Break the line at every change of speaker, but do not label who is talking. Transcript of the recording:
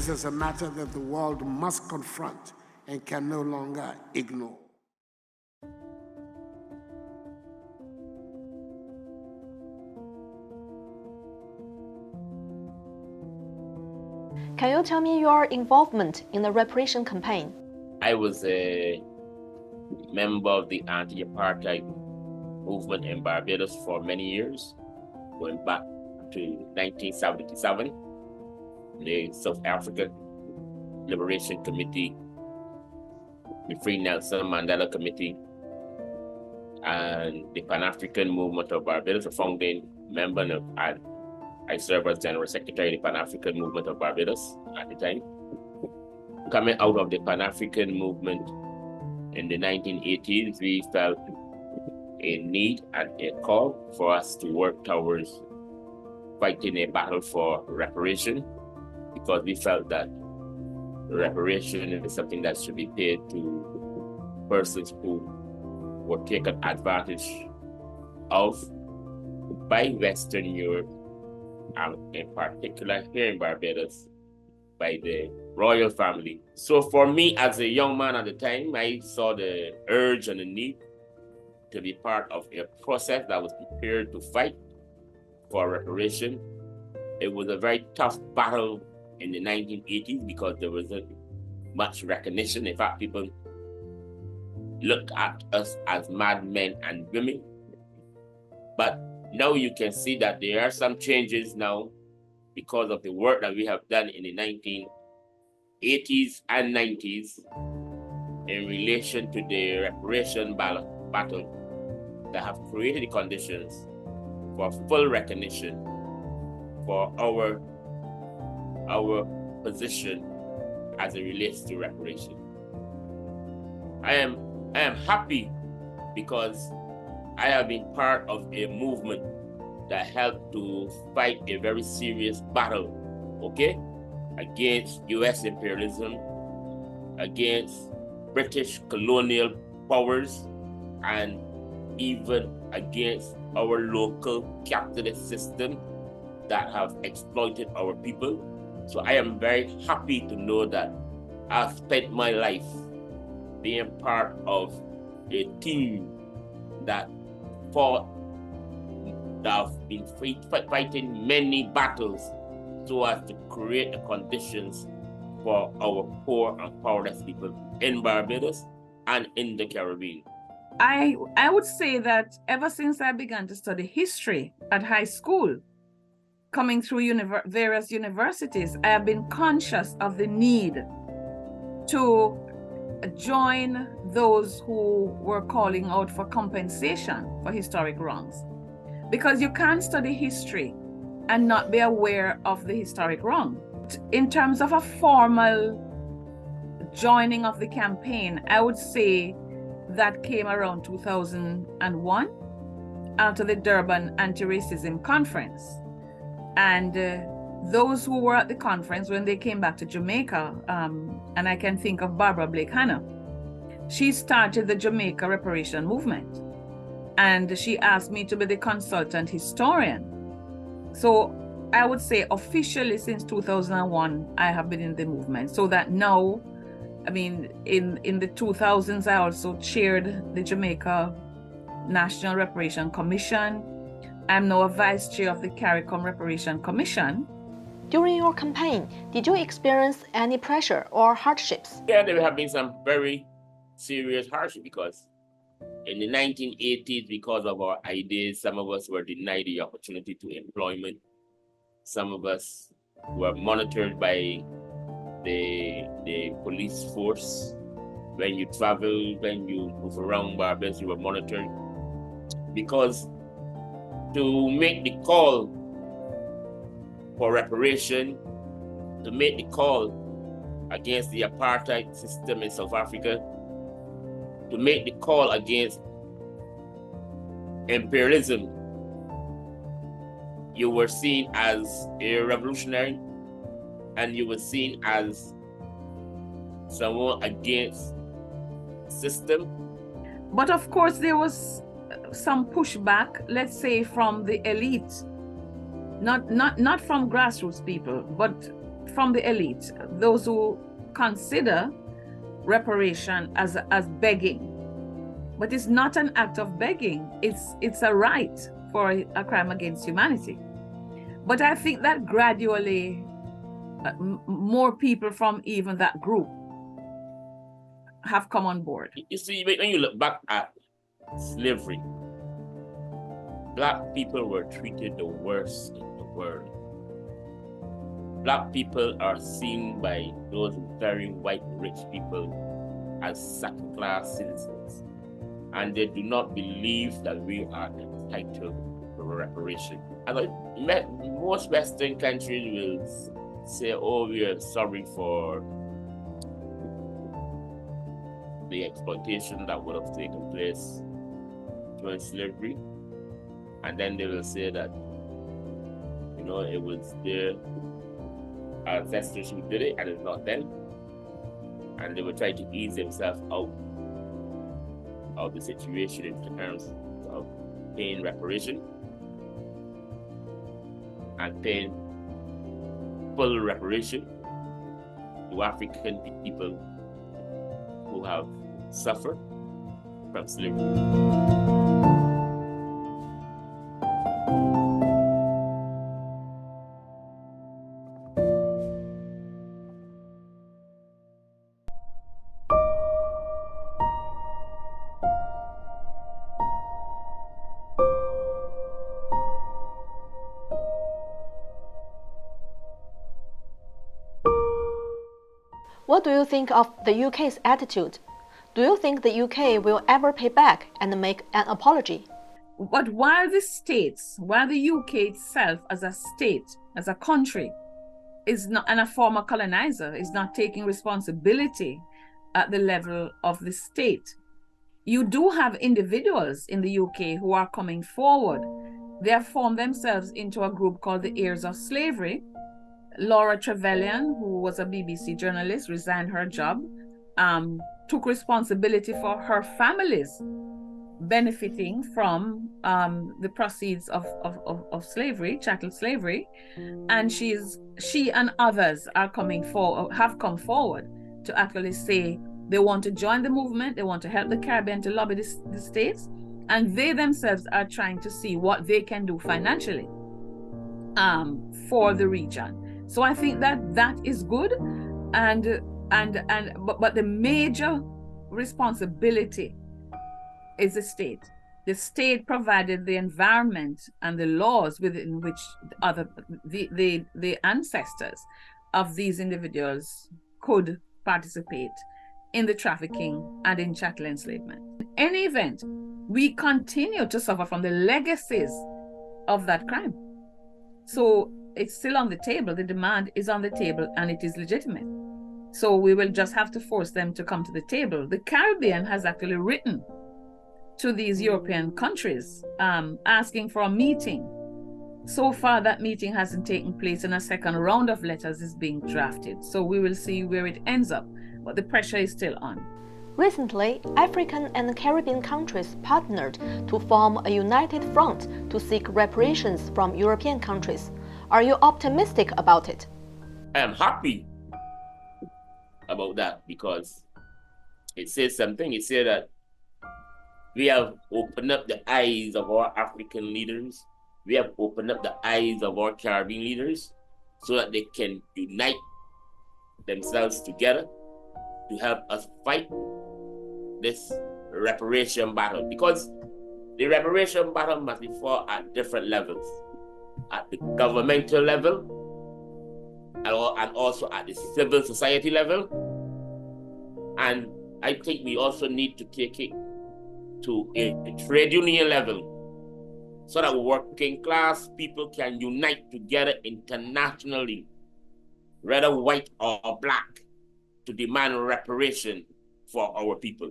This is a matter that the world must confront and can no longer ignore.
Can you tell me your involvement in the reparation campaign?
I was a member of the anti-apartheid movement in Barbados for many years, going back to 1977, the South African Liberation Committee, the Free Nelson Mandela Committee, and the Pan-African Movement of Barbados, a founding member of, I served as General Secretary of the Pan-African Movement of Barbados at the time. Coming out of the Pan-African movement in the 1980s, we felt a need and a call for us to work towards fighting a battle for reparation, because we felt that reparation is something that should be paid to persons who were taken advantage of by Western Europe, and in particular here in Barbados, by the royal family. So for me, as a young man at the time, I saw the urge and the need to be part of a process that was prepared to fight for reparation. It was a very tough battle in the 1980s because there wasn't much recognition. In fact, people looked at us as madmen and women. But now you can see that there are some changes now because of the work that we have done in the 1980s and 90s in relation to the reparation battle that have created the conditions for full recognition for our position as it relates to reparation. I am happy because I have been part of a movement that helped to fight a very serious battle, okay, against US imperialism, against British colonial powers, and even against our local capitalist system that have exploited our people. So I am very happy to know that I've spent my life being part of a team that have been fighting many battles so as to create the conditions for our poor and powerless people in Barbados and in the Caribbean.
I would say that ever since I began to study history at high school, coming through various universities, I have been conscious of the need to join those who were calling out for compensation for historic wrongs. Because you can't study history and not be aware of the historic wrong. In terms of a formal joining of the campaign, I would say that came around 2001 after the Durban Anti-Racism Conference. And those who were at the conference, when they came back to Jamaica, and I can think of Barbara Blake Hanna, she started the Jamaica reparation movement. And she asked me to be the consultant historian. So I would say officially since 2001, I have been in the movement. So that now, I mean, in the 2000s, I also chaired the Jamaica National Reparation Commission. I'm now a vice chair of the CARICOM Reparation Commission.
During your campaign, did you experience any pressure or hardships?
Yeah, there have been some very serious hardships because in the 1980s, because of our ideas, some of us were denied the opportunity to employment. Some of us were monitored by the police force. When you travel, when you move around Barbados, you were monitored. Because to make the call for reparation, to make the call against the apartheid system in South Africa, to make the call against imperialism, you were seen as a revolutionary and you were seen as someone against system.
But of course, there was some pushback, let's say from the elite, not from grassroots people, but from the elite, those who consider reparation as begging. But it's not an act of begging. It's a right for a crime against humanity. But I think that gradually more people from even that group have come on board.
You see, when you look back at slavery, Black people were treated the worst in the world. Black people are seen by those very white rich people as second-class citizens, and they do not believe that we are entitled to reparation. Most Western countries will say, oh, we are sorry for the exploitation that would have taken place during slavery. And then they will say that, you know, it was their ancestors who did it and it's not them. And they will try to ease themselves out of the situation in terms of paying reparation and paying full reparation to African people who have suffered from slavery.
What do you think of the UK's attitude? Do you think the UK will ever pay back and make an apology?
But while the UK itself as a state, as a country, is not, and a former colonizer, is not taking responsibility at the level of the state, you do have individuals in the UK who are coming forward. They have formed themselves into a group called the Heirs of Slavery. Laura Trevelyan, who was a BBC journalist, resigned her job, took responsibility for her families benefiting from the proceeds of slavery, chattel slavery, and she and others have come forward to actually say they want to join the movement, they want to help the Caribbean to lobby the states, and they themselves are trying to see what they can do financially for the region. So I think that is good, but the major responsibility is the state. The state provided the environment and the laws within which the ancestors of these individuals could participate in the trafficking and in chattel enslavement. In any event, we continue to suffer from the legacies of that crime. So it's still on the table. The demand is on the table and it is legitimate. So we will just have to force them to come to the table. The Caribbean has actually written to these European countries asking for a meeting. So far, that meeting hasn't taken place, and a second round of letters is being drafted. So we will see where it ends up, but the pressure is still on.
Recently, African and Caribbean countries partnered to form a united front to seek reparations from European countries. Are you optimistic about it?
I am happy about that because it says something. It says that we have opened up the eyes of our African leaders. We have opened up the eyes of our Caribbean leaders so that they can unite themselves together to help us fight this reparation battle. Because the reparation battle must be fought at different levels. At the governmental level and also at the civil society level. And I think we also need to take it to a trade union level so that working class people can unite together internationally, whether white or black, to demand reparation for our people.